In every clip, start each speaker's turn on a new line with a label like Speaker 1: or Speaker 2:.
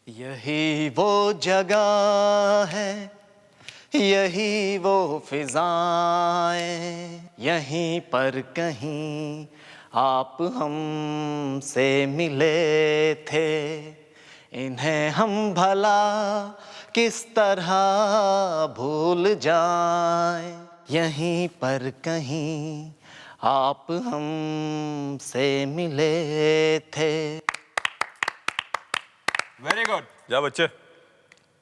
Speaker 1: यही वो जगह है, यही वो फिजाएं, यहीं पर कहीं आप हमसे मिले थे। इन्हें हम भला किस तरह भूल जाएं, यहीं पर कहीं आप हमसे मिले थे।
Speaker 2: Very good. जा बच्चे,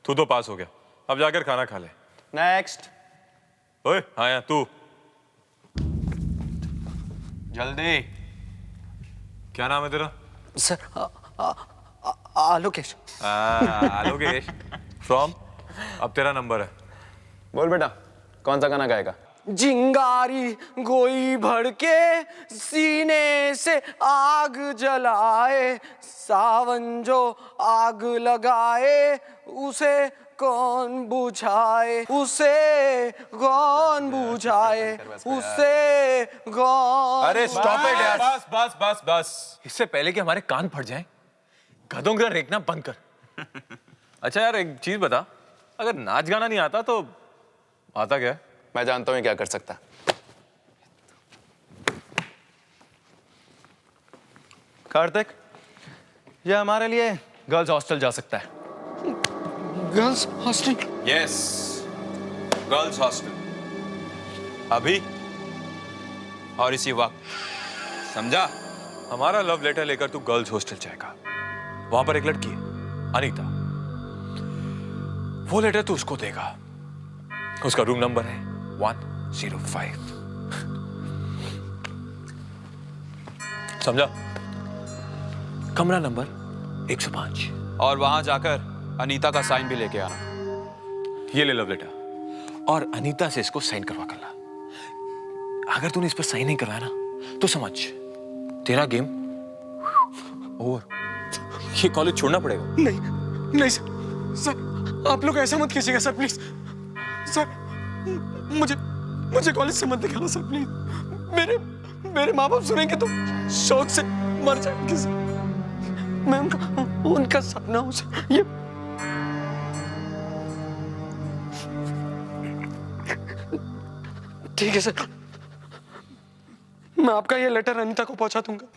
Speaker 2: तू तो पास हो गया, अब जाकर खाना खा ले।
Speaker 1: नेक्स्ट।
Speaker 2: ओए हाँ यार तू,
Speaker 3: जल्दी।
Speaker 2: क्या नाम है तेरा?
Speaker 1: सर आलोकेश।
Speaker 2: आलोकेश फ्रॉम। अब तेरा नंबर है।
Speaker 3: बोल बेटा, कौन सा गाना गाएगा?
Speaker 1: चिंगारी कोई भड़के सीने से आग जलाए, सावन जो आग लगाए उसे कौन बुझाए, उसे कौन बुझाए, उसे कौन।
Speaker 2: अरे स्टॉप इट यार, बस बस बस बस। इससे पहले कि हमारे कान फट जाएं, गधों की तरह रेखना बंद कर। अच्छा यार एक चीज बता, अगर नाच गाना नहीं आता तो आता क्या है?
Speaker 3: मैं जानता हूँ क्या कर सकता।
Speaker 1: कार्तिक, ये हमारे लिए गर्ल्स हॉस्टल जा सकता है। Girls hostel?
Speaker 2: Yes, girls hostel. अभी और इसी वक्त, समझा? हमारा लव लेटर लेकर तू गर्ल्स हॉस्टल जाएगा। वहां पर एक लड़की है, अनीता। वो लेटर तू उसको देगा। उसका रूम नंबर है 105। समझा? कमरा नंबर 105।
Speaker 4: और वहां जाकर अनीता का साइन भी लेके आना।
Speaker 2: ये ले लव लेटर और अनीता से इसको साइन करवा कर ला। अगर तूने इस पर साइन नहीं करवाया ना तो समझ तेरा गेम ओवर। ये कॉलेज छोड़ना पड़ेगा।
Speaker 5: नहीं नहीं सर, आप लोग ऐसा मत कीजिएगा सर, प्लीज सर। मुझे कॉलेज से मत निकालो सर, प्लीज। मेरे माँ बाप सुनेंगे तो शौक से मर जाएंगे सर। मैं उनका सपना हूँ सर। ये ठीक है सर, मैं आपका ये लेटर अनीता को पहुंचा दूंगा।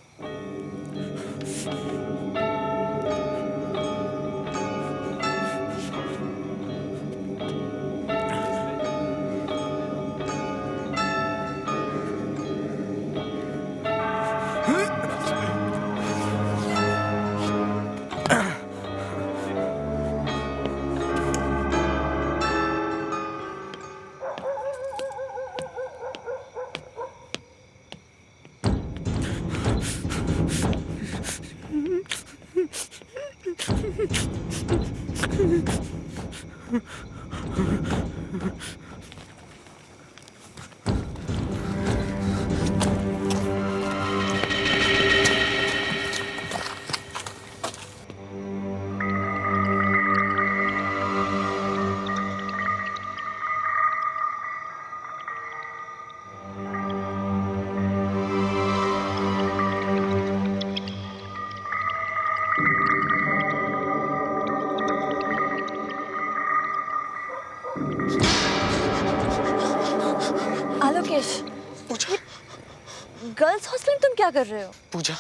Speaker 6: आलोकेश,
Speaker 5: पूजा,
Speaker 6: गर्ल्स हॉस्टल में तुम क्या कर रहे हो?
Speaker 5: पूजा,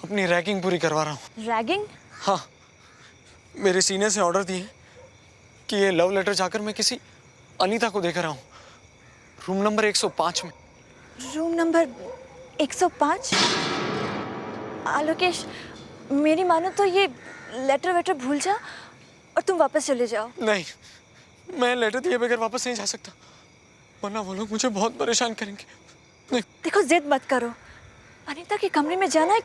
Speaker 5: अपनी रैगिंग पूरी करवा रहा हूँ।
Speaker 6: रैगिंग?
Speaker 5: हाँ, मेरे सीनियर से ऑर्डर दिए कि ये लव लेटर जाकर मैं किसी अनीता को देकर आऊँ, रूम नंबर 105 में।
Speaker 6: Room number 105? आलोकेश, मेरी मानो तो ये लेटर वेटर भूल जा और तुम वापस चले जाओ।
Speaker 5: नहीं, मैं लेटर दिए बगैर वापस नहीं जा सकता, वरना वो लोग मुझे बहुत परेशान करेंगे। नहीं,
Speaker 6: देखो जिद मत करो, अनीता के कमरे में जाना एक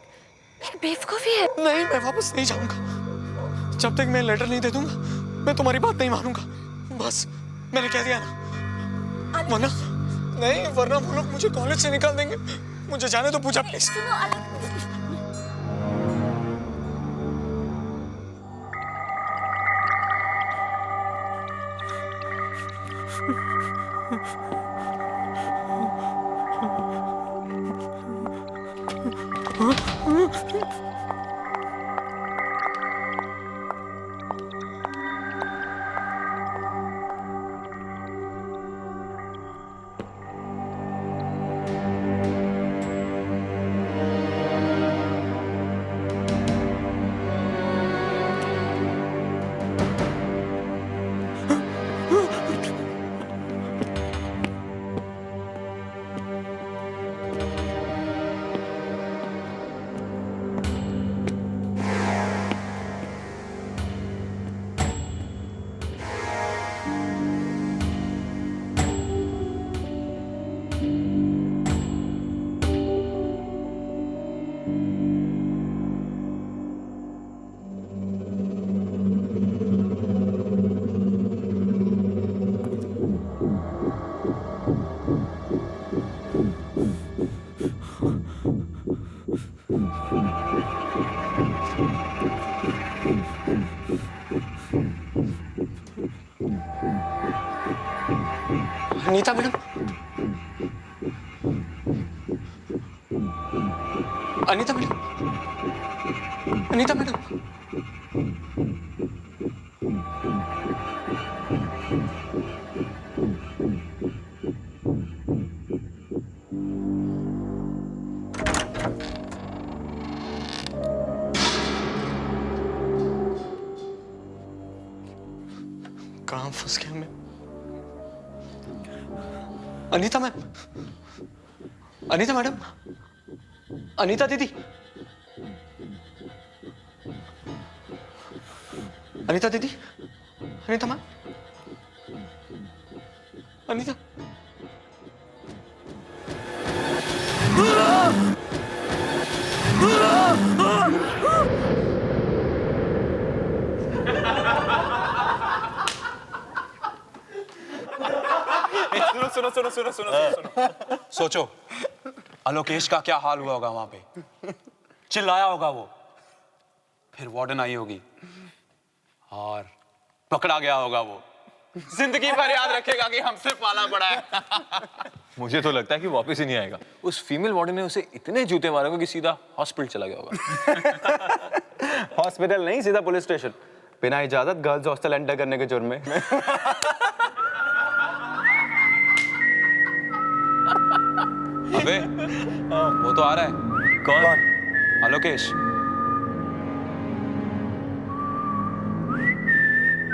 Speaker 6: बेवकूफी है।
Speaker 5: नहीं, मैं वापस नहीं जाऊंगा जब तक मैं लेटर नहीं दे दूंगा। मैं तुम्हारी बात नहीं मानूंगा, बस मैंने कह दिया ना। वरना नहीं, वरना वो लोग मुझे कॉलेज से निकाल देंगे। मुझे जाने दो Puja, please. Anita madam, Anita madam, Anita madam, कहाँ फंस गया मैं? अनीता मैम, अनीता मैडम, अनीता दीदी, अनीता दीदी, अनीता मैम, अनीता।
Speaker 2: सुनो सुनो सुनो सुनो सुनो सुनो सोचो आलोकेश का क्या हाल हुआ होगा वहां पे। चिल्लाया होगा वो, फिर वार्डन आई होगी और पकड़ा गया होगा वो। जिंदगी भर याद रखेगा कि हमसे पाला पड़ा है।
Speaker 7: मुझे तो लगता है कि वापस ही नहीं आएगा। उस फीमेल वार्डन ने उसे इतने जूते मारे होंगे कि सीधा हॉस्पिटल चला गया होगा।
Speaker 3: हॉस्पिटल नहीं, सीधा पुलिस स्टेशन, बिना इजाजत गर्ल्स हॉस्टल एंटर करने के जुर्म में।
Speaker 2: अबे वो तो आ रहा है।
Speaker 7: कौन?
Speaker 2: आलोकेश।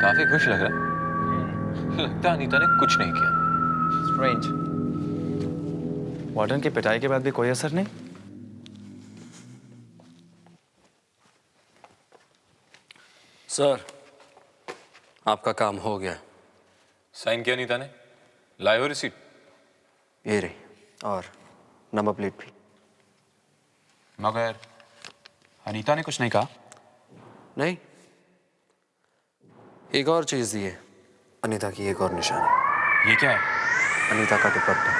Speaker 7: काफी खुश लग रहा है। लगता है अनीता ने कुछ नहीं किया।
Speaker 1: स्ट्रेंज। वार्डन की पिटाई के बाद भी कोई असर नहीं।
Speaker 8: सर, आपका काम हो गया।
Speaker 7: साइन किया अनीता ने? लाए हो रिसीट?
Speaker 8: ये रही, और नंबर प्लेट भी।
Speaker 2: मगर अनीता ने कुछ नहीं कहा।
Speaker 8: नहीं, एक और चीज दी है, अनीता की एक और निशानी।
Speaker 2: ये क्या है?
Speaker 8: अनीता का दुपट्टा।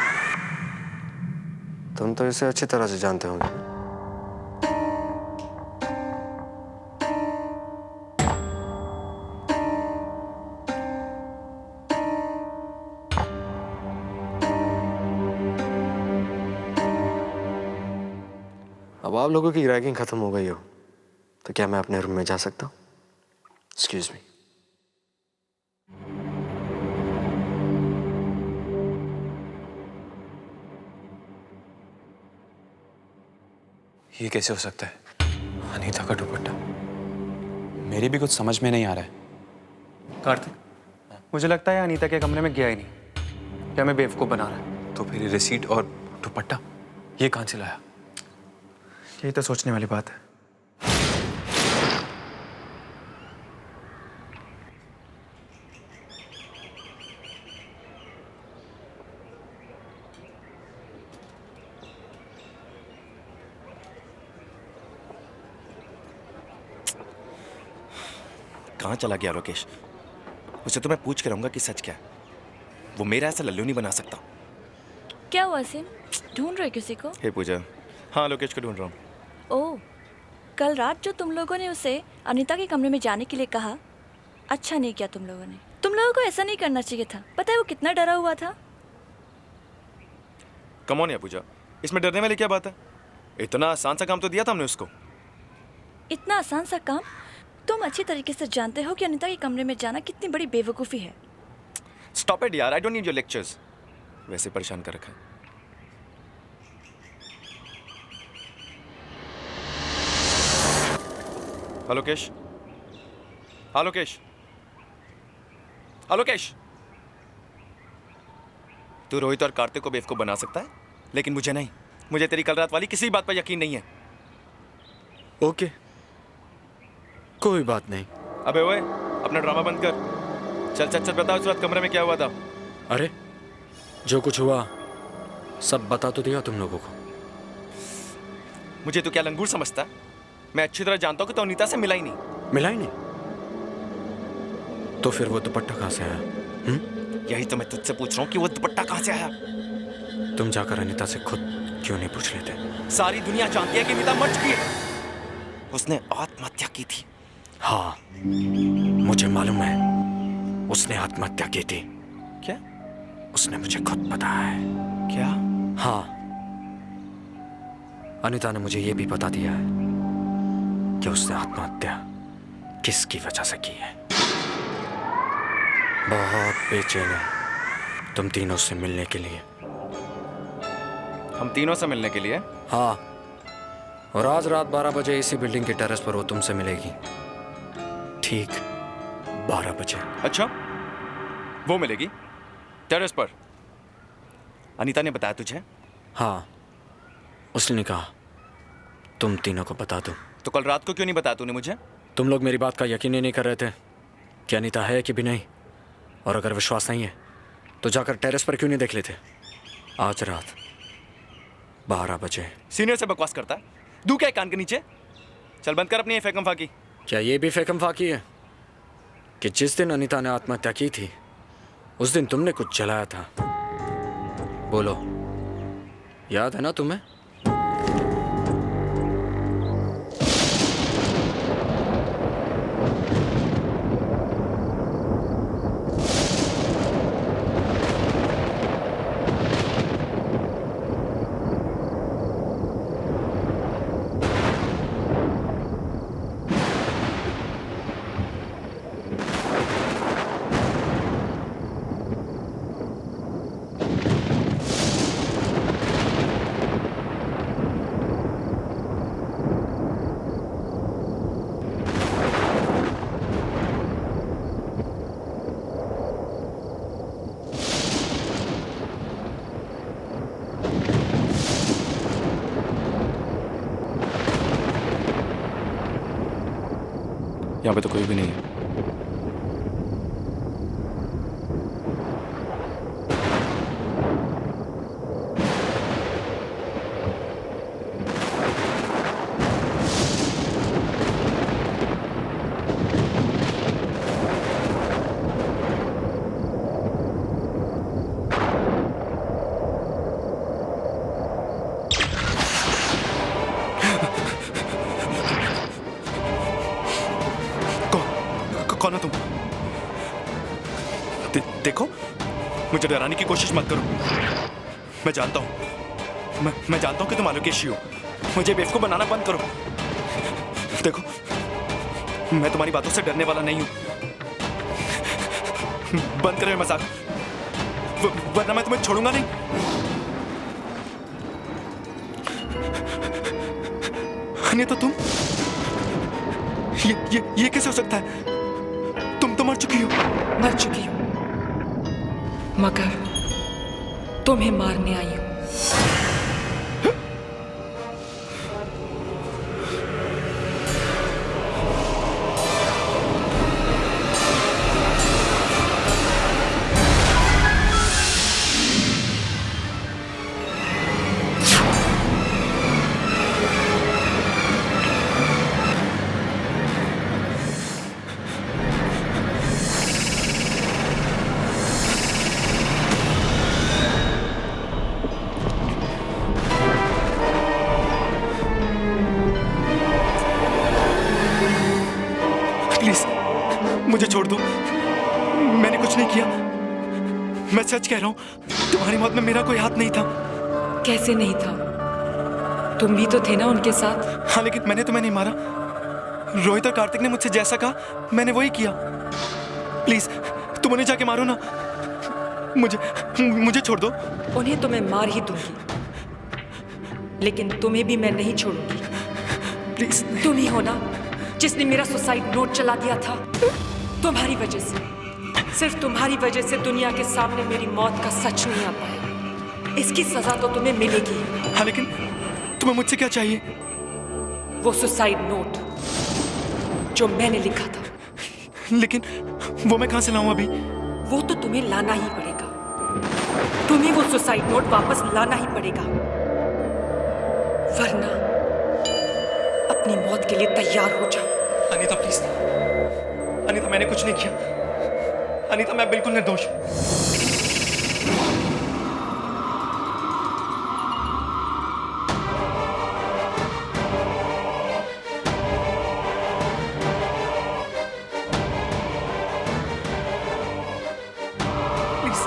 Speaker 8: तुम तो इसे अच्छी तरह से जानते होंगे। अब आप लोगों की रैगिंग खत्म हो गई हो तो क्या मैं अपने रूम में जा सकता हूँ? Excuse me.
Speaker 2: ये कैसे हो सकता है? अनीता का दुपट्टा। मेरी भी कुछ समझ में नहीं आ रहा है।
Speaker 1: कार्तिक, मुझे लगता है अनीता के कमरे में गया ही नहीं। क्या मैं बेवकूफ़ बना रहा है?
Speaker 2: तो फिर ये रिसीट और दुपट्टा ये कहां से लाया?
Speaker 1: यही तो सोचने वाली बात है।
Speaker 9: कहाँ चला गया लोकेश? उसे तो मैं पूछ के रहूंगा कि सच क्या है। वो मेरा ऐसा लल्लू नहीं बना सकता।
Speaker 6: क्या हुआ सिम? ढूंढ रहे किसी को?
Speaker 9: हे पूजा, हाँ लोकेश को ढूंढ रहा हूँ।
Speaker 6: ओह, कल रात जो तुम लोगों ने उसे अनीता के कमरे में जाने के लिए कहा, अच्छा नहीं किया तुम लोगों ने। तुम लोगों को ऐसा नहीं करना चाहिए था। पता है वो कितना डरा हुआ था?
Speaker 9: कम ऑन या पूजा, इसमें डरने वाली क्या बात है? इतना आसान सा काम तो दिया था हमने उसको।
Speaker 6: इतना आसान सा काम? तुम अच्छी तरीके से जानते हो कि अनीता के कमरे में जाना कितनी बड़ी बेवकूफ़ी है।
Speaker 9: स्टॉप इट यार, I don't need your lectures. वैसे परेशान कर रखा है। हेलो केश, हेलो केश, हेलो केश। तू रोहित और कार्तिक को बेवकूफ बना सकता है, लेकिन मुझे नहीं। मुझे तेरी कल रात वाली किसी बात पर यकीन नहीं है।
Speaker 8: ओके, कोई बात नहीं।
Speaker 9: अबे ओए, अपना ड्रामा बंद कर। चल चल चल, बता उस रात कमरे में क्या हुआ था।
Speaker 8: अरे, जो कुछ हुआ सब बता तो दिया तुम लोगों को।
Speaker 9: मुझे तो क्या लंगूर समझता है? मैं अच्छी तरह जानता हूँ कि तो अनीता से मिला ही नहीं।
Speaker 8: मिला ही नहीं? तो फिर वो दुपट्टा कहाँ से आया?
Speaker 9: यही तो मैं तुझसे पूछ रहा हूँ कि वो दुपट्टा कहाँ से आया।
Speaker 8: तुम जाकर अनीता से खुद क्यों नहीं पूछ लेते?
Speaker 9: सारी दुनिया जानती है कि अनीता मर चुकी है। उसने आत्महत्या की थी।
Speaker 8: हाँ, मुझे मालूम है, उसने आत्महत्या की थी।
Speaker 9: क्या?
Speaker 8: उसने मुझे खुद बताया है।
Speaker 9: क्या?
Speaker 8: हाँ, अनीता ने मुझे यह भी बता दिया है कि उसने आत्महत्या किसकी वजह से की है। बहुत बेचैन है तुम तीनों से मिलने के लिए।
Speaker 9: हम तीनों से मिलने के लिए?
Speaker 8: हाँ, और आज रात 12 बजे इसी बिल्डिंग के टेरेस पर वो तुमसे मिलेगी। ठीक 12 बजे।
Speaker 9: अच्छा, वो मिलेगी टेरेस पर? अनीता ने बताया तुझे?
Speaker 8: हाँ, उसने कहा तुम तीनों को बता दो।
Speaker 9: तो कल रात को क्यों नहीं बताया तूने मुझे?
Speaker 8: तुम लोग मेरी बात का यकीन ही नहीं कर रहे थे कि अनीता है कि भी नहीं, और अगर विश्वास नहीं है तो जाकर टेरेस पर क्यों नहीं देख लेते? आज रात 12 बजे।
Speaker 9: सीनियर से बकवास करता है, दू क्या है कान के नीचे? चल बंद कर अपनी फेकम फाकी।
Speaker 8: क्या ये भी फेकम फाकी है कि जिस दिन अनीता ने आत्महत्या की थी उस दिन तुमने कुछ जलाया था? बोलो, याद है ना तुम्हें?
Speaker 7: यहाँ पे तो कोई भी नहीं है।
Speaker 9: कौन हो तुम? देखो, मुझे डराने की कोशिश मत करो। मैं जानता हूं, मैं जानता हूं कि तुम आलोकेशी हो। मुझे बेवकूफ बनाना बंद करो। देखो, मैं तुम्हारी बातों से डरने वाला नहीं हूं। बंद करो ये मजाक, वरना मैं तुम्हें छोड़ूंगा नहीं। नहीं तो तुम, ये कैसे हो सकता है? तुम तो मर चुकी हो।
Speaker 10: मर चुकी हूं, मगर तुम्हें मारने आई हूं।
Speaker 9: मुझे छोड़ दो, मैंने कुछ नहीं किया। मैं सच कह रहा हूं, तुम्हारी मौत में मेरा कोई हाथ नहीं था।
Speaker 10: कैसे नहीं था? तुम भी तो थे ना उनके साथ।
Speaker 9: हाँ, लेकिन मैंने तुम्हें नहीं मारा। रोहित और कार्तिक ने मुझसे जैसा कहा मैंने वही किया। प्लीज तुम उन्हें जाके मारो ना, मुझे छोड़ दो।
Speaker 10: उन्हें तो मैं मार ही दूंगी, लेकिन तुम्हें भी मैं नहीं छोड़ूंगी।
Speaker 9: प्लीज।
Speaker 10: तुम ही हो ना जिसने मेरा सुसाइड नोट चला दिया था। तुम्हारी वजह से, सिर्फ तुम्हारी वजह से दुनिया के सामने मेरी मौत का सच नहीं आ पाया। इसकी सजा तो तुम्हें मिलेगी।
Speaker 9: हाँ, लेकिन तुम्हें मुझसे क्या चाहिए?
Speaker 10: वो सुसाइड नोट जो मैंने लिखा था।
Speaker 9: लेकिन वो मैं कहां से लाऊं अभी?
Speaker 10: वो तो तुम्हें लाना ही पड़ेगा। तुम्हें वो सुसाइड नोट वापस लाना ही पड़ेगा, वरना अपनी मौत के लिए तैयार हो जाओ।
Speaker 9: अनीता प्लीज। अनीता, मैंने कुछ नहीं किया। अनीता, मैं बिल्कुल निर्दोष हूं। प्लीज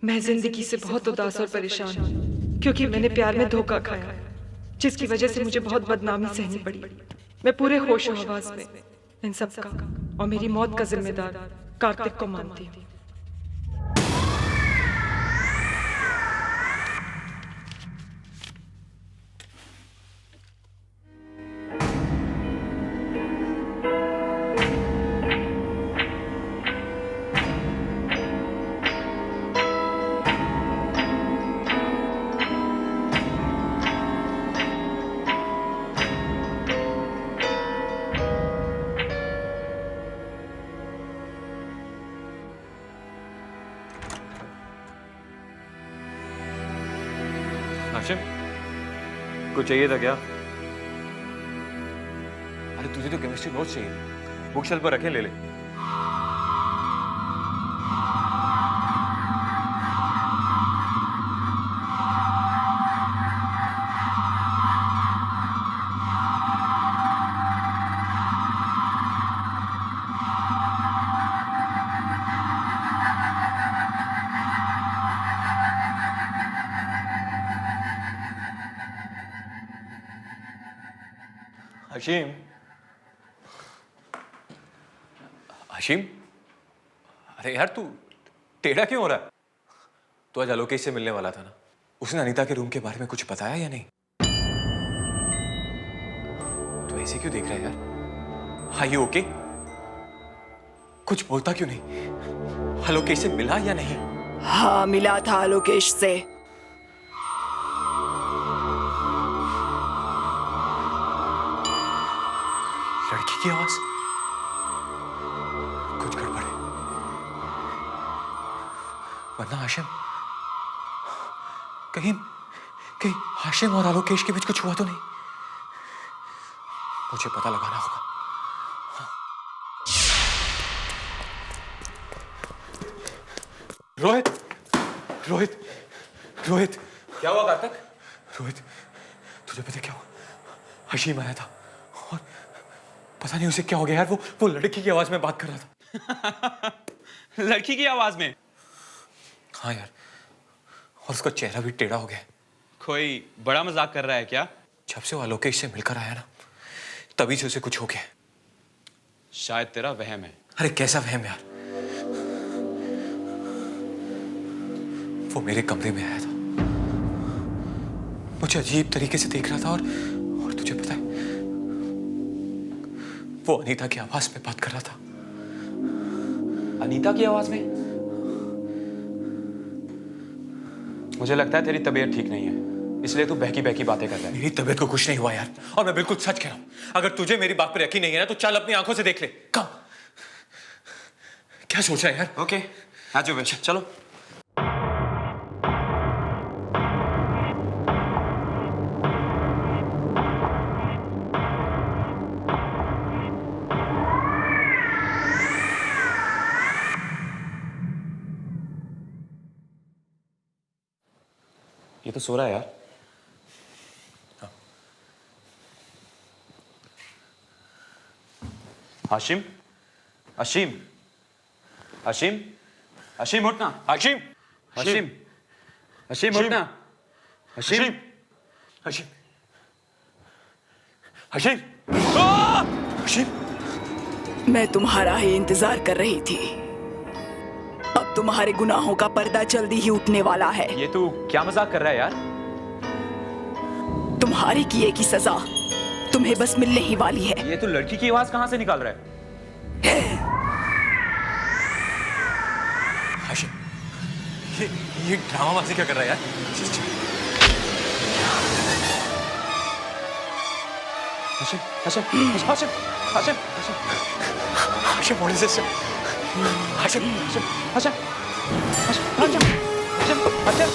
Speaker 10: मैं जिंदगी से बहुत उदास और परेशान हूँ क्योंकि मैंने प्यार में धोखा खाया, जिसकी वजह से मुझे बहुत बदनामी सहनी पड़ी। मैं पूरे होश हवास में इन सब का और मेरी मौत का जिम्मेदार कार्तिक को मानती हूँ।
Speaker 7: हाशिम, कुछ चाहिए था क्या? अरे तुझे तो केमिस्ट्री नोट्स चाहिए, बुक शेल्फ पर रखे, ले ले। हशीम, हशीम, अरे यार तू टेढ़ा क्यों हो रहा है? तू आज आलोकेश से मिलने वाला था ना? उसने अनीता के रूम के बारे में कुछ बताया या नहीं? तू ऐसे क्यों देख रहा है यार? हाँ ये ओके? कुछ बोलता क्यों नहीं? आलोकेश से मिला या नहीं?
Speaker 11: हाँ मिला था आलोकेश से।
Speaker 7: लड़की की आवाज, कुछ गड़बड़ है। वरना हाशिम, कहीं कहीं हाशिम और आलोकेश के बीच कुछ हुआ तो नहीं? मुझे पता लगाना होगा। रोहित, रोहित, रोहित, क्या हुआ कार्तिक? रोहित, तुझे पता क्या हुआ? हशीम आया था और पता नहीं उसे क्या हो गया यार, वो लड़की की आवाज में बात कर रहा था।
Speaker 4: लड़की की आवाज में?
Speaker 7: हाँ यार, और उसका चेहरा भी टेढ़ा हो गया।
Speaker 4: कोई बड़ा मजाक कर रहा है क्या?
Speaker 7: जब से वो आलोकेश से मिलकर आया ना, तभी से उसे कुछ हो गया।
Speaker 4: शायद तेरा वहम है।
Speaker 7: अरे कैसा वहम यार? वो मेरे कमरे में आया था, मुझे अजीब तरीके से देख रहा था और तुझे पता है, वो अनीता की आवाज में बात कर रहा था।
Speaker 4: अनीता की आवाज में? मुझे लगता है तेरी तबीयत ठीक नहीं है, इसलिए तू बहकी बहकी बातें कर रहा है।
Speaker 7: मेरी तबीयत को कुछ नहीं हुआ यार, और मैं बिल्कुल सच कह रहा हूं। अगर तुझे मेरी बात पर यकीन नहीं है ना, तो चल अपनी आंखों से देख ले। कम, क्या सोच रहा है यार?
Speaker 4: ओके, आ जाओ चलो। ये तो सो रहा है यार।
Speaker 7: हाँ।
Speaker 4: हाशिम, हाशिम, हाशिम, हाशिम उठना। हाशिम, हाशिम, हाशिम उठना। हाशिम,
Speaker 7: हशीम, हशीम, हशीम।
Speaker 11: मैं तुम्हारा ही इंतजार कर रही थी। अब तुम्हारे गुनाहों का पर्दा जल्दी ही उठने वाला है।
Speaker 4: ये तू क्या मजाक कर रहा है यार?
Speaker 11: तुम्हारे किए की सजा तुम्हें बस मिलने ही वाली है।
Speaker 4: ये तू लड़की की आवाज कहां से निकाल रहा है?
Speaker 7: हाशिम, ये ड्रामाबाजी क्या कर रहा है यार?
Speaker 4: Hashim, Hashim, Hashim, Hashim,
Speaker 7: Hashim, what is this?
Speaker 4: Hashim, Hashim, Hashim, Hashim, Hashim, Hashim.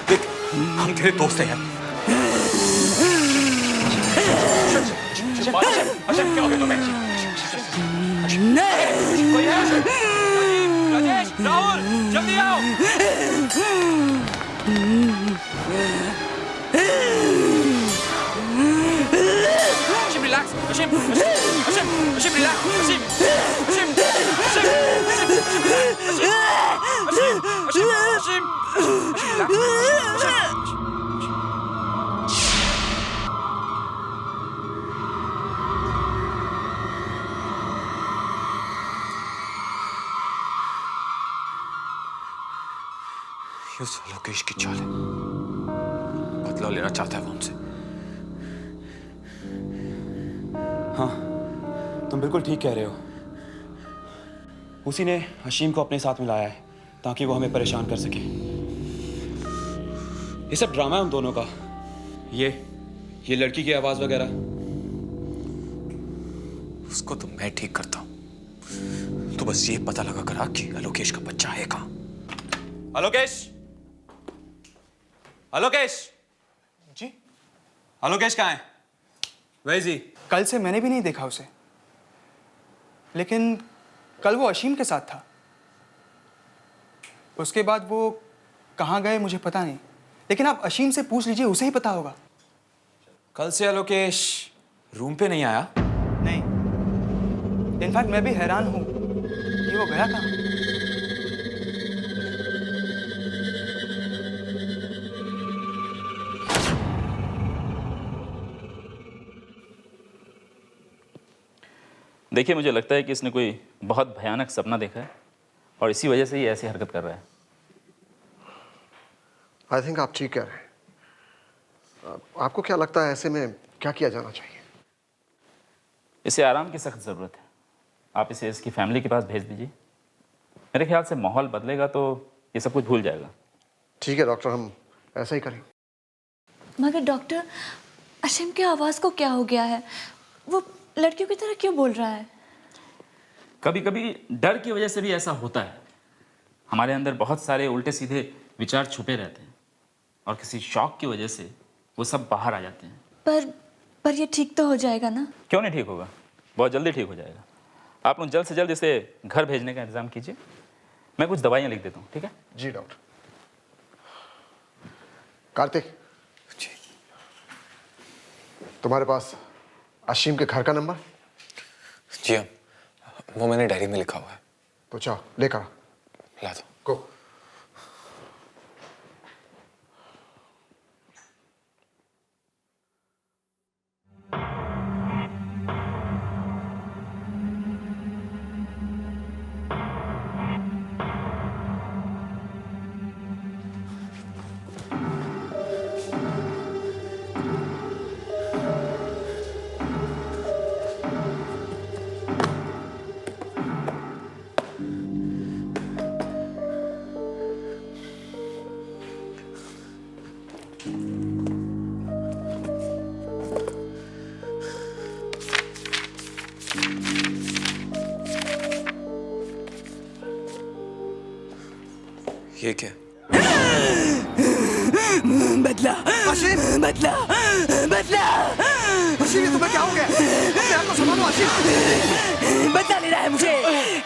Speaker 7: देख, हम तेरे दोस्त हैं यार।
Speaker 4: हाशिम, क्या हो गया तुम्हें? राजेश, राहुल, जल्दी आओ। Hashim, relax. Hashim, Hashim, Hashim, relax. Hashim, Hashim, Hashim, Hashim, Hashim, Hashim. Ashim
Speaker 2: ये साला लोकेश की चाल है, बदला लेना चाहता है वो हमसे।
Speaker 4: हाँ, तुम बिल्कुल ठीक कह रहे हो। उसी ने हशीम को अपने साथ मिलाया है ताकि वो हमें परेशान कर सके। ये सब ड्रामा है उन दोनों का। ये लड़की की आवाज वगैरह,
Speaker 2: उसको तो मैं ठीक करता हूं। तो बस ये पता लगा करा कि अलोकेश का बच्चा है कहां। अलोकेश, अलोकेश
Speaker 5: जी,
Speaker 2: अलोकेश कहां है? वही जी।
Speaker 5: कल से मैंने भी नहीं देखा उसे, लेकिन कल वो अशीम के साथ था। उसके बाद वो कहाँ गए मुझे पता नहीं, लेकिन आप अशीम से पूछ लीजिए, उसे ही पता होगा।
Speaker 4: कल से अलोकेश रूम पे नहीं आया?
Speaker 5: नहीं, इनफैक्ट मैं भी हैरान हूं कि वो गया कहाँ।
Speaker 12: देखिए, मुझे लगता है कि इसने कोई बहुत भयानक सपना देखा है और इसी वजह से ये ऐसी हरकत कर रहा है।
Speaker 13: आई थिंक आप ठीक कह रहे हैं। आपको क्या लगता है ऐसे में क्या किया जाना चाहिए?
Speaker 12: इसे आराम की सख्त ज़रूरत है। आप इसे इसकी फैमिली के पास भेज दीजिए। मेरे ख्याल से माहौल बदलेगा तो ये सब कुछ भूल जाएगा।
Speaker 13: ठीक है डॉक्टर, हम ऐसा ही करेंगे।
Speaker 6: मगर डॉक्टर, अशीम की आवाज़ को क्या हो गया है? वो लड़कियों की तरह क्यों बोल रहा है?
Speaker 12: कभी कभी डर की वजह से भी ऐसा होता है। हमारे अंदर बहुत सारे उल्टे सीधे विचार छुपे रहते हैं और किसी शॉक की वजह से वो सब बाहर आ जाते हैं।
Speaker 6: पर ये ठीक तो हो जाएगा ना?
Speaker 12: क्यों नहीं ठीक होगा, बहुत जल्दी ठीक हो जाएगा। आप लोग जल्द से जल्द इसे घर भेजने का इंतजाम कीजिए। मैं कुछ दवाइयाँ लिख देता हूँ, ठीक है?
Speaker 13: जी डॉक्टर। कार्तिक जी, तुम्हारे पास अशीम के घर का नंबर?
Speaker 2: जी हाँ, वो मैंने डायरी में लिखा हुआ है।
Speaker 13: तो चाओ लेकर
Speaker 2: ला दो।
Speaker 13: गो।
Speaker 2: ये क्या?
Speaker 11: बदला, बदला, बदला।
Speaker 13: अशीम, तुम्हें क्या हो गया? अपने आप को संभालो अशीम।
Speaker 11: बदला लेना है मुझे।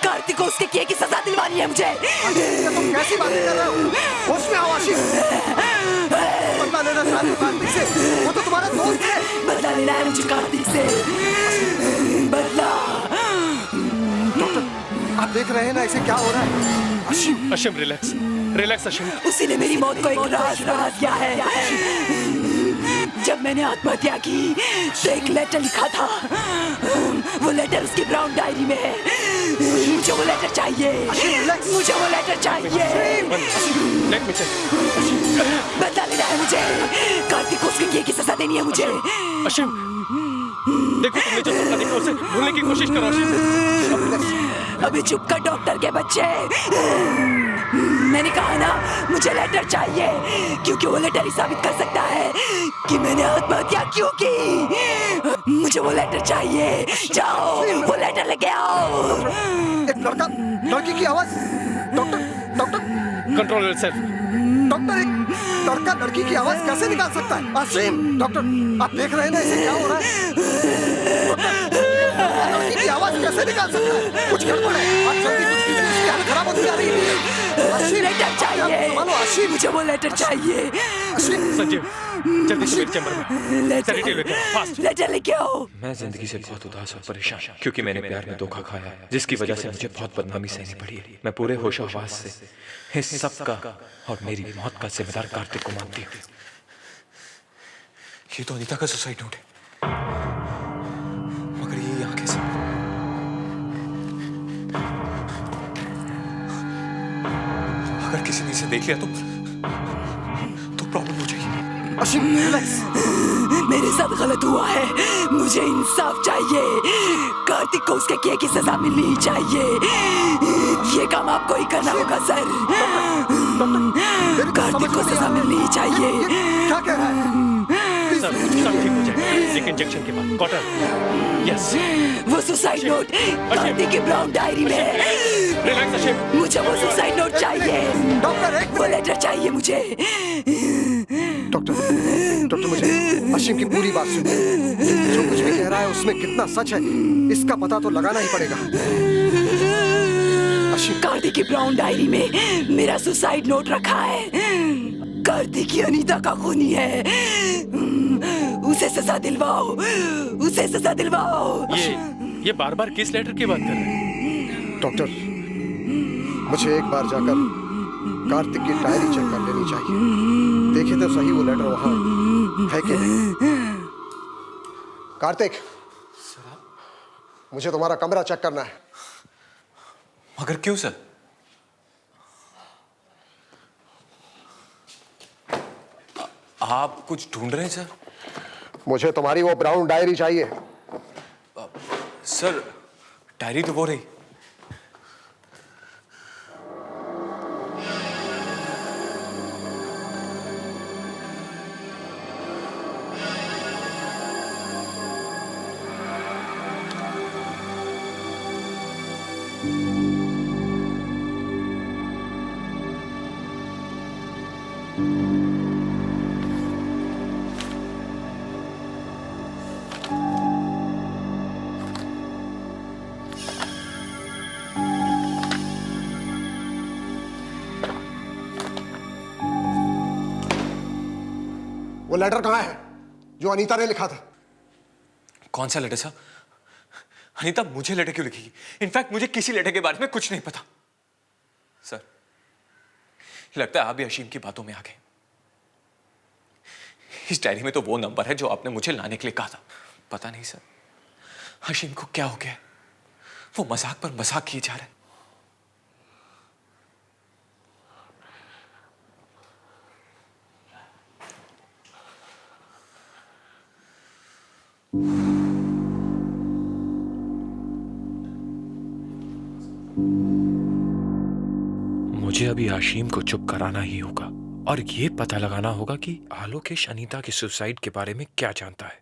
Speaker 11: कार्तिक को उसके किए की सजा दिलवानी है मुझे।
Speaker 13: तुम कैसी बातें कर रहे हो? होश में आओ अशीम। बदला लेना चाहते हो कार्तिक से? वो तो तुम्हारा दोस्त है।
Speaker 11: बदला लेना है मुझे कार्तिक से। बदला।
Speaker 13: डॉक्टर, आप देख रहे हैं ना इसे क्या हो रहा है?
Speaker 5: Ashim, Ashim relax, relax Ashim.
Speaker 11: उसी ने मेरी मौत को एक राज बना दिया है। जब मैंने आत्महत्या की तो एक लेटर लिखा था। वो लेटर उसकी ब्राउन डायरी में है। मुझे वो लेटर चाहिए, मुझे वो लेटर चाहिए। बदला लेना है मुझे। कार्तिक को उसके किए की सजा देनी है मुझे।
Speaker 5: अशीम, देखो तुमने जो सपना देखा उसे भूलने की कोशिश करो अशीम।
Speaker 11: अभी चुप कर डॉक्टर के बच्चे। मैंने कहा ना मुझे लेटर चाहिए, क्योंकि वो लेटर ही साबित कर सकता है कि मैंने आत्महत्या क्यों की। मुझे वो लेटर चाहिए। जाओ वो लेटर लेके आओ।
Speaker 13: एक लड़की की आवाज। Doctor,
Speaker 5: control yourself.
Speaker 13: डॉक्टर, एक लड़की की आवाज कैसे निकाल सकता है? अशीम, डॉक्टर, आप देख रहे हैं ना इसे क्या हो रहा है? लड़की की आवाज कैसे निकाल सकता है? कुछ गड़बड़ है। आप जल्दी कुछ कीजिए, इसकी हालत खराब होती जा रही है। अशीम,
Speaker 11: लेटर चाहिए।
Speaker 13: संभालो अशीम।
Speaker 11: मुझे वो लेटर चाहिए।
Speaker 7: संजीव, जल्दी से मेरे चैम्बर में सैनिटरी लेकर आओ, फास्ट।
Speaker 11: लेटर लेके आओ।
Speaker 7: मैं जिंदगी से बहुत उदास और परेशान क्योंकि मैंने प्यार में धोखा खाया जिसकी वजह से मुझे बहुत बदनामी सहनी पड़ी है। मैं पूरे होशो हवास से इस सब का और मेरी मौत का जिम्मेदार कार्तिक को मानती हूँ।
Speaker 5: ये तो अनीता का सुसाइड नोट है, मगर ये यहाँ कैसे? अगर किसी ने इसे देख लिया तो प्रॉब्लम हो जाएगी।
Speaker 13: अशीम, रिलैक्स।
Speaker 11: मेरे साथ गलत हुआ है, मुझे इंसाफ चाहिए। कार्तिक को उसके किए की सजा मिलनी चाहिए। ये काम आपको ही करना होगा सर। कार्तिक को सजा मिलनी चाहिए।
Speaker 13: क्या कह रहा है?
Speaker 7: सब ठीक हो जाएगा, लेकिन इंजेक्शन के बाद कॉटन। यस,
Speaker 11: वो सुसाइड नोट कार्तिक की ब्राउन डायरी में है।
Speaker 7: रिलैक्स अशीम।
Speaker 11: मुझे वो सुसाइड नोट चाहिए।
Speaker 13: डॉक्टर,
Speaker 11: वो लेटर चाहिए मुझे।
Speaker 13: डॉक्टर, मुझे अशीम की पूरी बात सुनिए। जो कुछ भी कह रहा है उसमें कितना सच है इसका पता तो लगाना ही पड़ेगा।
Speaker 11: कार्तिक की ब्राउन डायरी में मेरा सुसाइड नोट रखा है। कार्तिक की अनीता का खूनी है। उसे सजा दिलवाओ, उसे सजा दिलवाओ।
Speaker 7: ये बार-बार किस लेटर की बात कर रहे हैं?
Speaker 13: डॉक्टर, मुझे एक बार जाकर कार्तिक की डायरी चेक कर लेनी चाहिए। देखिए तो सही वो लेटर वहां है कि नहीं। कार्तिक, मुझे तुम्हारा कमरा चेक करना है।
Speaker 5: मगर क्यों सर? आप कुछ ढूंढ रहे हैं सर?
Speaker 13: मुझे तुम्हारी वो ब्राउन डायरी चाहिए।
Speaker 5: सर, डायरी तो वो रही।
Speaker 13: वो लेटर कहाँ है जो अनीता ने लिखा था?
Speaker 5: कौन सा लेटर सर? अनीता मुझे लेटर क्यों लिखेगी? इनफैक्ट मुझे किसी लेटर के बारे में कुछ नहीं पता। सर, लगता है आप भी अशीम की बातों में आ गए। इस डायरी में तो वो नंबर है जो आपने मुझे लाने के लिए कहा था। पता नहीं सर, अशीम को क्या हो गया? वो मजाक पर मजाक किए जा रहे हैं।
Speaker 7: मुझे अभी आशीम को चुप कराना ही होगा और ये पता लगाना होगा कि आलोकेश अनीता के सुसाइड के बारे में क्या जानता है।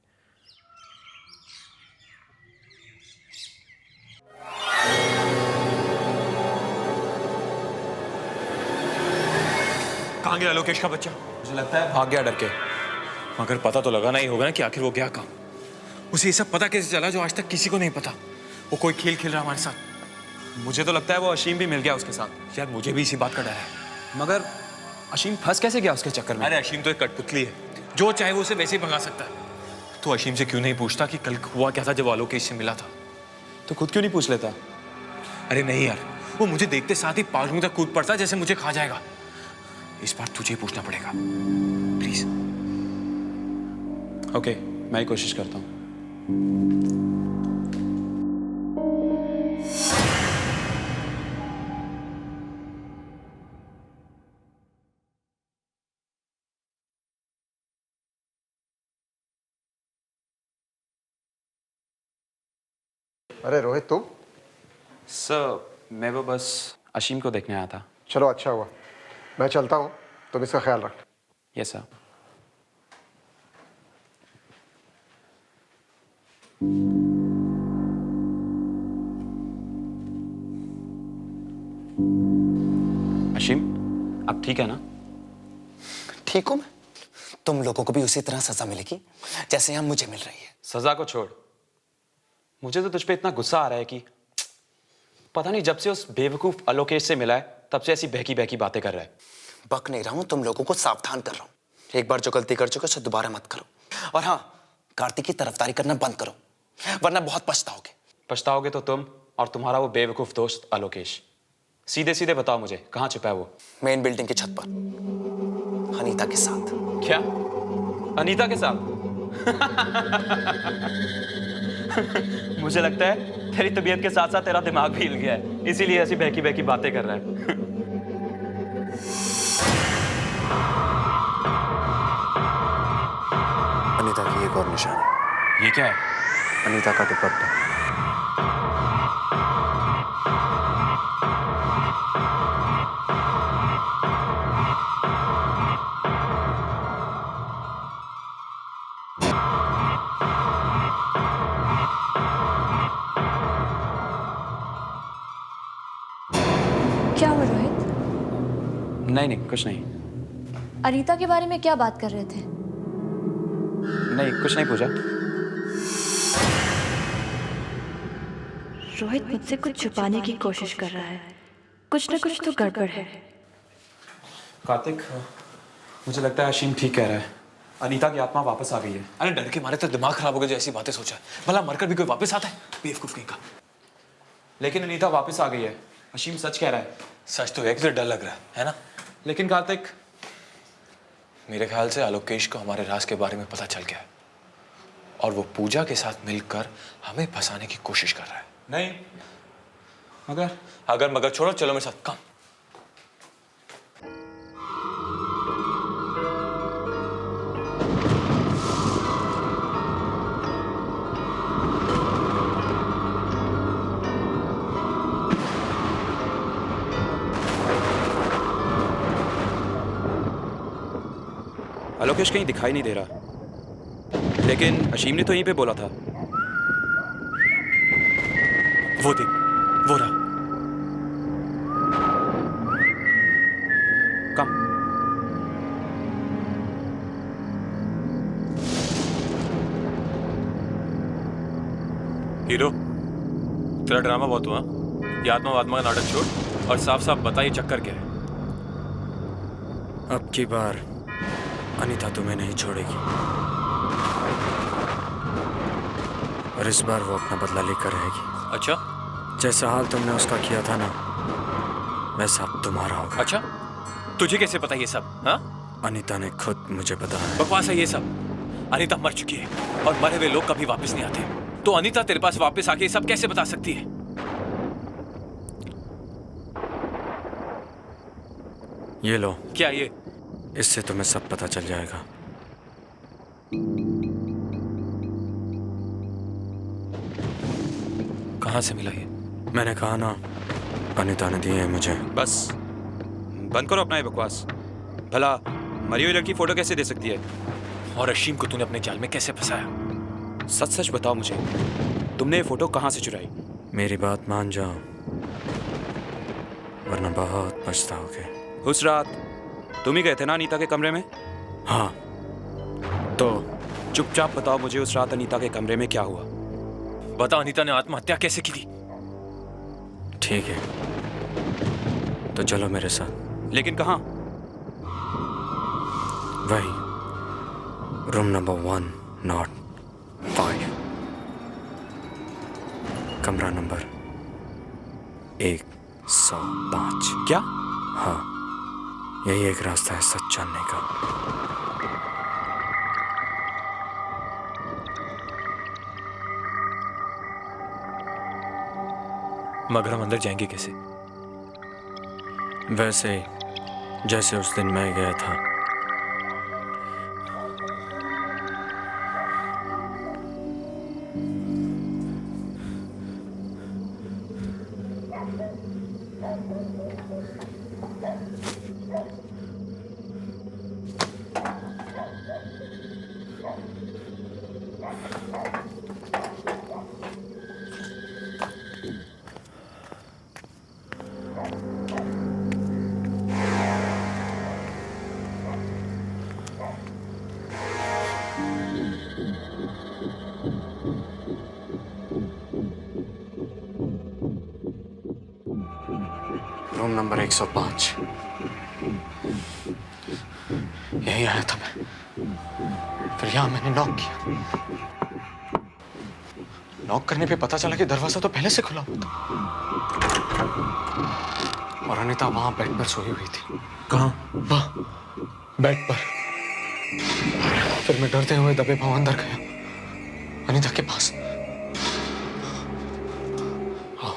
Speaker 5: कहां गया आलोकेश का बच्चा? मुझे लगता है भाग गया डर के। मगर पता तो लगाना ही होगा ना कि आखिर वो गया कहां। उसे ये सब पता कैसे चला जो आज तक किसी को नहीं पता? वो कोई खेल खेल रहा हमारे साथ। मुझे तो लगता है वो अशीम भी मिल गया उसके साथ। यार मुझे भी इसी बात का डर है।
Speaker 4: मगर अशीम फंस कैसे गया उसके चक्कर में?
Speaker 5: अरे अशीम तो एक कठपुतली है, जो चाहे वो उसे वैसे ही भगा सकता है। तो अशीम से क्यों नहीं पूछता कि कल हुआ क्या था जब आलोकेश से मिला था?
Speaker 4: तो खुद क्यों नहीं पूछ लेता?
Speaker 5: अरे नहीं यार, वो मुझे देखते साथ ही पालूं तक कूद पड़ता जैसे मुझे खा जाएगा। इस बार तुझे ही पूछना पड़ेगा प्लीज।
Speaker 4: ओके, मैं ही कोशिश करता हूँ।
Speaker 13: अरे रोहित, तुम?
Speaker 4: सर, मैं वो बस अशीम को देखने आया था।
Speaker 13: चलो अच्छा हुआ, मैं चलता हूँ, तुम इसका ख्याल रख।
Speaker 4: Yes sir. अशीम, आप ठीक है ना?
Speaker 14: ठीक हूं मैं। तुम लोगों को भी उसी तरह सजा मिलेगी जैसे यहाँ मुझे मिल रही है।
Speaker 4: सजा को छोड़, मुझे तो तुझ पे इतना गुस्सा आ रहा है कि पता नहीं जब से उस बेवकूफ आलोकेश से मिला है तब से ऐसी बहकी बहकी बातें कर रहा है।
Speaker 14: बक नहीं रहा हूं, तुम लोगों को सावधान कर रहा हूं। एक बार जो गलती कर चुके उसे दोबारा मत करो। और हाँ, कार्तिक की तरफदारी करना बंद करो, वरना बहुत पछताओगे।
Speaker 4: पछताओगे तो तुम और तुम्हारा वो बेवकूफ दोस्त आलोकेश। सीधे सीधे बताओ मुझे, कहाँ छिपा है वो?
Speaker 14: मेन बिल्डिंग की छत पर, अनीता के साथ।
Speaker 4: क्या? अनीता के साथ? मुझे लगता है तेरी तबीयत के साथ साथ तेरा दिमाग भी हिल गया है, इसीलिए ऐसी बहकी बहकी बातें कर रहा है।
Speaker 8: अनीता की एक और निशानी।
Speaker 4: ये क्या है?
Speaker 8: अनीता का दुपट्टा।
Speaker 6: क्या हुआ रोहित?
Speaker 4: नहीं कुछ नहीं।
Speaker 6: अनीता के बारे में क्या बात कर रहे थे?
Speaker 4: नहीं कुछ नहीं पूजा।
Speaker 6: रोहित मुझसे कुछ छुपाने की कोशिश कर रहा है। कुछ ना कुछ तो गड़बड़ है।
Speaker 4: कार्तिक, मुझे लगता है अशीम ठीक कह रहा है। अनीता की आत्मा वापस आ गई है।
Speaker 5: अरे डर के मारे तो दिमाग खराब हो गया जो ऐसी बातें सोचा है। भला मरकर भी कोई वापस आता है? बेवकूफ कहीं का।
Speaker 4: लेकिन अनीता वापस आ गई है। अशीम सच कह रहा है।
Speaker 5: सच तो है कि डर लग रहा है ना?
Speaker 4: लेकिन कार्तिक,
Speaker 5: मेरे ख्याल से आलोकेश को हमारे राज के बारे में पता चल गया है और वो पूजा के साथ मिलकर हमें फंसाने की कोशिश कर रहा है।
Speaker 4: नहीं,
Speaker 5: अगर मगर छोड़ो, चलो मेरे साथ। कम।
Speaker 4: आलोकेश कहीं दिखाई नहीं दे रहा, लेकिन अशीम ने तो यहीं पे बोला था।
Speaker 9: वो देख, वो रहा।
Speaker 4: कम।
Speaker 2: हीरो, तेरा ड्रामा बहुत हुआ। ये आत्मा वात्मा का नाटक छोड़ और साफ साफ बता ये चक्कर क्या है।
Speaker 8: अब की बार अनीता तुम्हें नहीं छोड़ेगी और इस बार वो अपना बदला लेकर रहेगी।
Speaker 2: अच्छा?
Speaker 8: जैसा हाल तुमने उसका किया था ना, वैसा अब तुम्हारा होगा।
Speaker 2: अच्छा, तुझे कैसे पता ये सब? हाँ,
Speaker 8: अनीता ने खुद मुझे बताया।
Speaker 2: बकवास है ये सब। अनीता मर चुकी है और मरे हुए लोग कभी वापस नहीं आते। तो अनीता तेरे पास वापस आके ये सब कैसे बता सकती है?
Speaker 8: ये लो।
Speaker 2: क्या ये?
Speaker 8: इससे तुम्हें सब पता चल जाएगा।
Speaker 2: कहाँ से मिला ये?
Speaker 8: मैंने कहा ना, अनीता ने दिए हैं मुझे।
Speaker 4: बस बंद करो अपना ये बकवास। भला मरी हुई लड़की फोटो कैसे दे सकती है?
Speaker 2: और अशीम को तूने अपने जाल में कैसे फंसाया?
Speaker 4: सच सच बताओ मुझे, तुमने ये फोटो कहाँ से चुराई?
Speaker 8: मेरी बात मान जाओ, वरना बहुत पछताओगे।
Speaker 4: उस रात तुम ही गए थे ना अनीता के कमरे में?
Speaker 8: हाँ। तो
Speaker 4: चुपचाप बताओ मुझे, उस रात अनीता के कमरे में क्या हुआ?
Speaker 2: बता, अनीता ने आत्महत्या कैसे की थी?
Speaker 8: ठीक है, तो चलो मेरे साथ।
Speaker 4: लेकिन कहाँ?
Speaker 8: वही, रूम नंबर 105, कमरा नंबर 105।
Speaker 4: क्या?
Speaker 8: हाँ, यही एक रास्ता है सच जानने का।
Speaker 2: मगर हम अंदर जाएंगे कैसे?
Speaker 8: वैसे ही जैसे उस दिन मैं गया था। Room number 105।
Speaker 3: यहीं आया था मैं, फिर यहाँ मैंने नॉक किया। नॉक करने पे पता चला कि दरवाजा तो पहले से खुला हुआ था और अनीता वहां बेड पर सोई हुई थी।
Speaker 7: कहाँ?
Speaker 3: वहां बेड पर। फिर मैं डरते हुए दबे पांव अंदर गया अनीता के पास। आओ।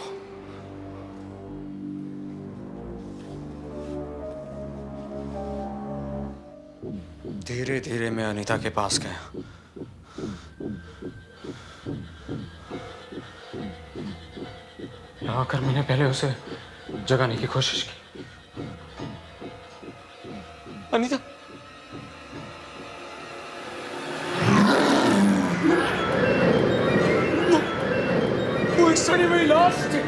Speaker 3: धीरे धीरे मैं अनीता के पास गया। यहाँ आकर मैंने पहले उसे जगाने की कोशिश की। अनीता,
Speaker 7: वो एक सड़ी हुई लाश थी।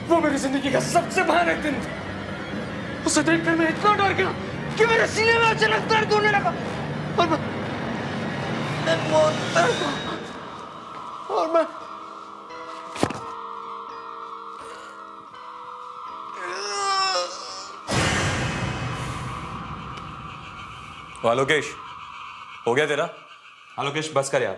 Speaker 7: वो मेरी जिंदगी का सबसे भयानक दिन था। उसे देखकर मैं इतना डर गया कि मेरे सीने में अचानक दर्द होने लगा और मैं
Speaker 2: आलोकेश, हो गया तेरा? आलोकेश बस कर यार।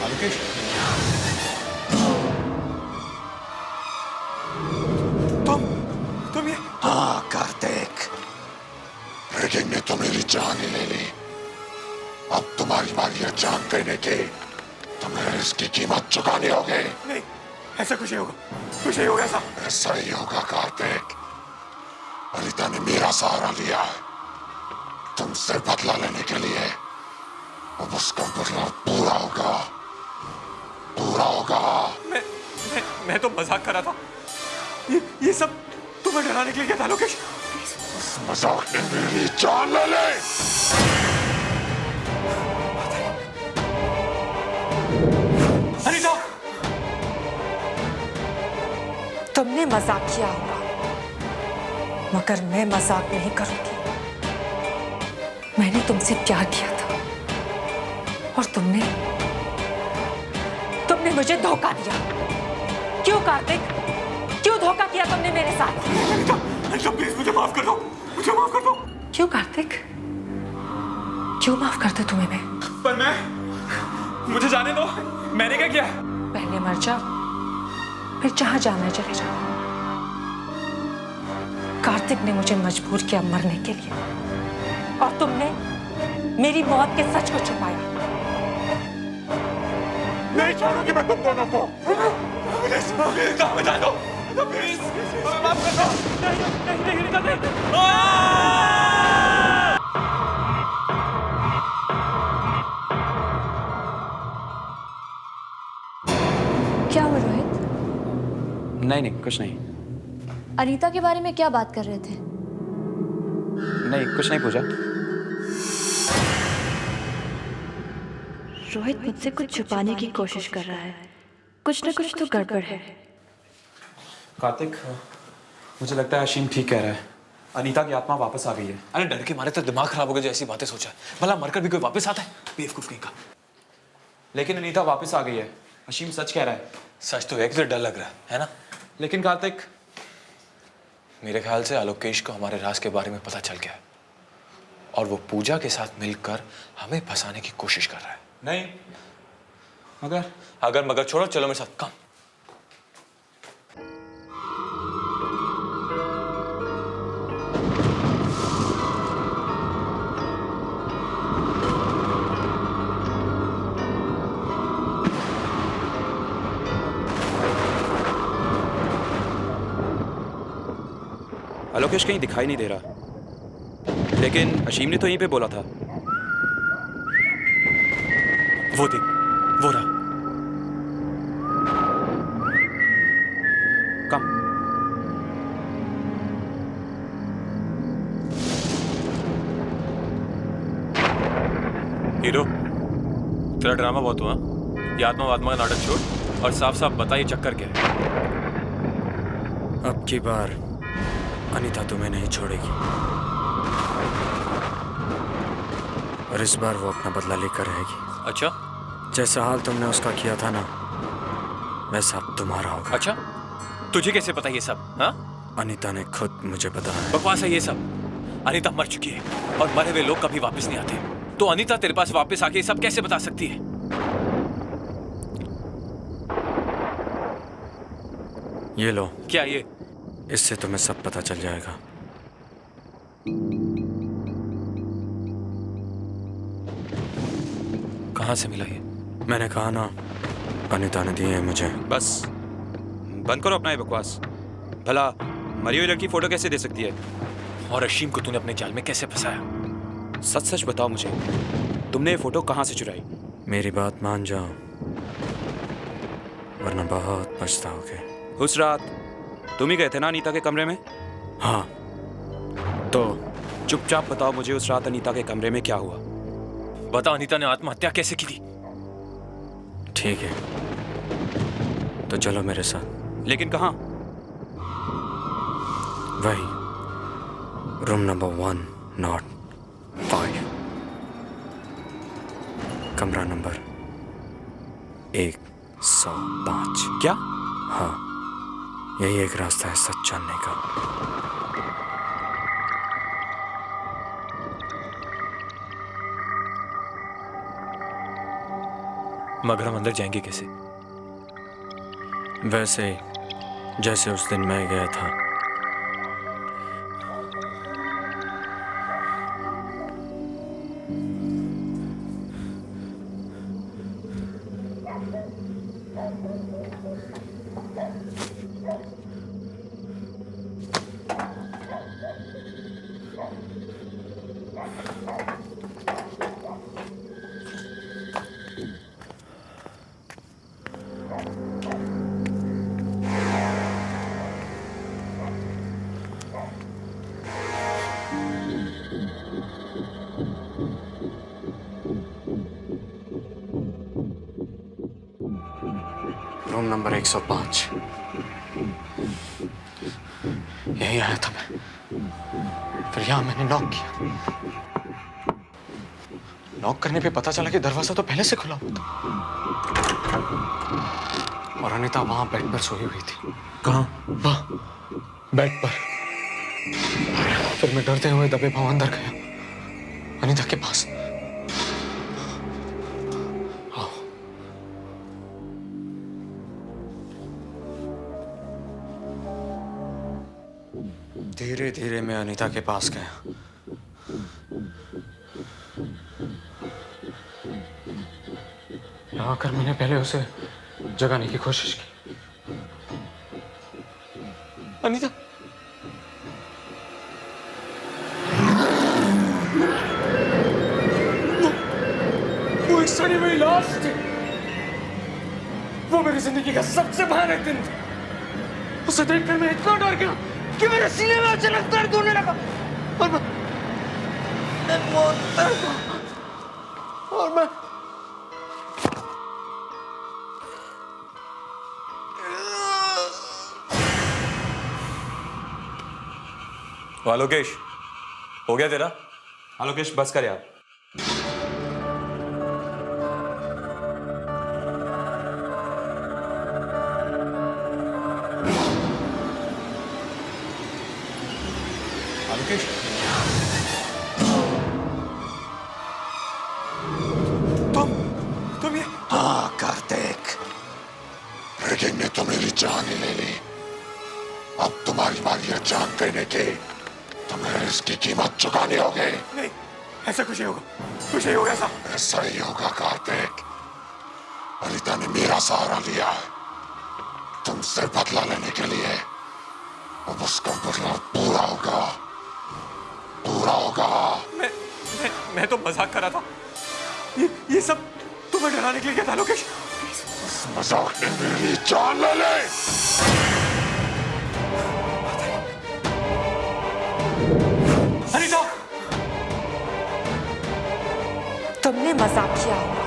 Speaker 2: आलोकेश,
Speaker 7: तुम ये?
Speaker 13: हाँ कार्तिक, रेगिंग ने तो मेरी जान ही ले ली। अब तुम्हारी बारी है जान देने की। तुम्हें इसकी कीमत चुकानी होगी।
Speaker 7: नहीं, ऐसा कुछ नहीं होगा, कुछ नहीं होगा ऐसा।
Speaker 13: ऐसा ही होगा कार्तिक। अनीता ने मेरा सहारा लिया है तुमसे बदला लेने के लिए। अब उसका बदला पूरा होगा, पूरा होगा।
Speaker 7: मैं तो मजाक कर रहा था। ये सब तुम्हें डराने के लिए क्या था लोकेश?
Speaker 13: उस मजाक ने मेरी जान ले ली।
Speaker 7: अनीता,
Speaker 10: तुमने मजाक किया होगा, मगर मैं मजाक नहीं करूंगी। मैंने तुमसे प्यार किया था और तुमने मुझे धोखा दिया। क्यों कार्तिक, क्यों धोखा किया तुमने मेरे साथ?
Speaker 7: अनीता प्लीज मुझे माफ कर दो, मुझे माफ कर दो।
Speaker 10: क्यों कार्तिक, क्यों माफ करते तुम्हें मैं?
Speaker 7: पर मुझे जाने दो, मैंने क्या किया?
Speaker 10: पहले मर जाओ, फिर जहां जाना है चले जाओ। कार्तिक ने मुझे मजबूर किया मरने के लिए और तुमने मेरी मौत के सच को छुपाया।
Speaker 7: नहीं छोड़ूंगी मैं तुम दोनों को। प्लीज बता दो, प्लीज माफ कर दो। नहीं।
Speaker 6: क्या हुआ रोहित?
Speaker 3: नहीं कुछ नहीं।
Speaker 6: अनीता के बारे में क्या बात कर रहे थे?
Speaker 3: नहीं कुछ नहीं पूजा।
Speaker 6: रोहित मुझसे कुछ छुपाने की कोशिश कर रहा है। कुछ ना कुछ तो गड़बड़ है।
Speaker 3: कार्तिक, मुझे लगता है अशीम ठीक कह रहा है। अनीता की आत्मा वापस आ गई है।
Speaker 14: अरे डर के मारे तो दिमाग खराब हो गया जो ऐसी बातें सोचा है। भला मरकर भी कोई वापस आता है? बेवकूफ कहीं का।
Speaker 3: लेकिन अनीता वापस आ गई है। अशीम सच कह रहा है।
Speaker 14: सच तो है कि तो डर लग रहा है ना?
Speaker 3: लेकिन कार्तिक,
Speaker 14: मेरे ख्याल से आलोकेश को हमारे राज के बारे में पता चल गया है और वो पूजा के साथ मिलकर हमें फंसाने की कोशिश कर रहा है।
Speaker 3: नहीं,
Speaker 14: अगर मगर छोड़ो, चलो मेरे साथ। कम।
Speaker 9: आलोकेश कहीं दिखाई नहीं दे रहा, लेकिन अशीम ने तो यहीं पे बोला था। वो देख, वो रहा। कम।
Speaker 2: हीरो, तेरा ड्रामा बहुत हुआ। ये आत्मा वात्मा का नाटक छोड़ और साफ साफ बता ये चक्कर क्या है।
Speaker 8: अब की बार अनीता तुम्हें नहीं छोड़ेगी। और इस बार वो अपना बदला लेकर रहेगी।
Speaker 2: अच्छा?
Speaker 8: जैसा हाल तुमने उसका किया था ना, वैसा अब तुम्हारा होगा।
Speaker 2: अच्छा? तुझे कैसे पता ये सब? हाँ?
Speaker 8: अनीता ने खुद मुझे बताया।
Speaker 2: बकवास है ये सब। अनीता मर चुकी है और मरे हुए लोग कभी वापस नहीं आते। तो अनीता तेरे पास वापस आके ये सब कैसे बता सकती है?
Speaker 8: ये लो।
Speaker 2: क्या ये?
Speaker 8: इससे तुम्हें सब पता चल जाएगा।
Speaker 2: कहाँ से मिला ये?
Speaker 8: मैंने कहा ना, अनीता ने दिए हैं मुझे।
Speaker 2: बस बंद करो अपना ये बकवास। भला मरी हुई लड़की फोटो कैसे दे सकती है? और अशीम को तूने अपने जाल में कैसे फंसाया? सच सच बताओ मुझे, तुमने ये फोटो कहाँ से चुराई?
Speaker 8: मेरी बात मान जाओ, वरना बहुत पछताओगे।
Speaker 2: उस रात तुम ही गए थे ना अनीता के कमरे में?
Speaker 8: हाँ। तो
Speaker 2: चुपचाप बताओ मुझे, उस रात अनीता के कमरे में क्या हुआ? बता, अनीता ने आत्महत्या कैसे की थी?
Speaker 8: ठीक है, तो चलो मेरे साथ।
Speaker 2: लेकिन कहाँ?
Speaker 8: वही, रूम नंबर 105, कमरा नंबर 105।
Speaker 2: क्या?
Speaker 8: हाँ, यही एक रास्ता है सच जानने का।
Speaker 2: मगर हम अंदर जाएंगे कैसे?
Speaker 8: वैसे ही जैसे उस दिन मैं गया था। Room number 105। यही आया था मैं। फिर यहाँ मैंने नॉक किया। नॉक करने पे पता चला कि दरवाजा तो पहले से खुला हुआ था और अनीता वहां बेड पर सोई हुई थी।
Speaker 3: कहाँ? वहाँ बेड पर। फिर मैं डरते हुए दबे पांव अंदर गया अनीता के पास। धीरे धीरे मैं अनीता के पास गया। यहाँ आकर मैंने पहले उसे जगाने की कोशिश की। अनीता, वो एक सड़ी हुई लाश थी। वो मेरी जिंदगी का सबसे भयानक दिन था। उसे देखकर मैं इतना डर गया कि मेरे सीने में अचानक दर्द होने लगा और मैं
Speaker 2: आलोकेश, हो गया तेरा? आलोकेश बस कर यार। आलोकेश, तुम ये?
Speaker 13: हाँ कार्तिक, रेगिंग ने तो मेरी जान ही ले ली। अब तुम्हारी बारी है जान देने की। तुम्हें इसकी कीमत चुकानी होगी।
Speaker 3: नहीं, ऐसा कुछ नहीं होगा। कुछ नहीं होगा ऐसा।
Speaker 13: ऐसा ही होगा कार्तिक। अनीता ने मेरा सहारा लिया है तुमसे बदला लेने के लिए। अब उसका बदला पूरा होगा, पूरा होगा।
Speaker 3: मैं तो मजाक कर रहा था। ये सब तुम्हें डराने के लिए क्या था लोकेश?
Speaker 13: इस मजाक ने मेरी जान ले ली।
Speaker 3: अनीता,
Speaker 10: तुमने मजाक किया होगा,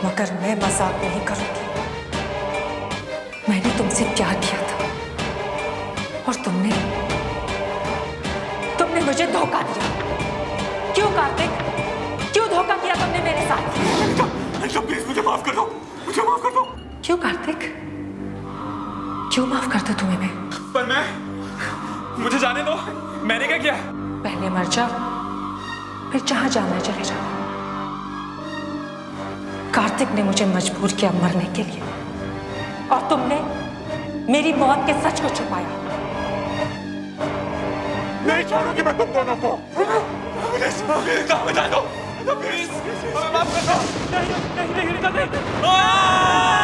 Speaker 10: मगर मैं मजाक नहीं करूंगी। मैंने तुमसे प्यार किया था और तुमने मुझे धोखा दिया। क्यों कार्तिक? क्यों धोखा किया तुमने मेरे साथ?
Speaker 7: अनिता प्लीज मुझे माफ कर दो, मुझे माफ कर दो।
Speaker 10: क्यों कार्तिक? क्यों माफ करते तुम्हें मैं?
Speaker 7: पर मैं, मुझे जाने दो, मैंने क्या किया?
Speaker 10: पहले मर जाओ, फिर जहां जाना है चले जाओ। कार्तिक ने मुझे मजबूर किया मरने के लिए, और तुमने मेरी मौत के सच को छुपाया।
Speaker 7: नहीं छोड़ूंगी मैं तुम दोनों को। प्लीज ना बता दो, प्लीज माफ कर दो। नहीं नहीं नहीं नहीं।